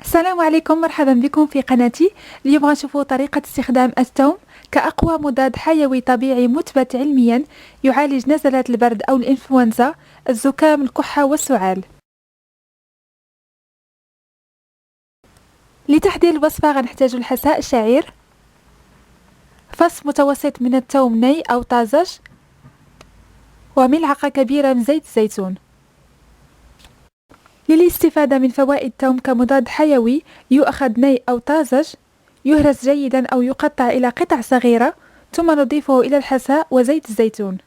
السلام عليكم، مرحبا بكم في قناتي. اليوم غنشوفوا طريقة استخدام الثوم كأقوى مضاد حيوي طبيعي مثبت علميا يعالج نزلات البرد أو الإنفلونزا، الزكام، الكحة والسعال. لتحضير الوصفة غنحتاج الحساء الشعير، فص متوسط من الثوم ني أو طازج، وملعقة كبيرة من زيت الزيتون. للاستفادة من فوائد الثوم كمضاد حيوي يؤخذ ني أو طازج، يهرس جيدا أو يقطع إلى قطع صغيرة، ثم نضيفه إلى الحساء وزيت الزيتون.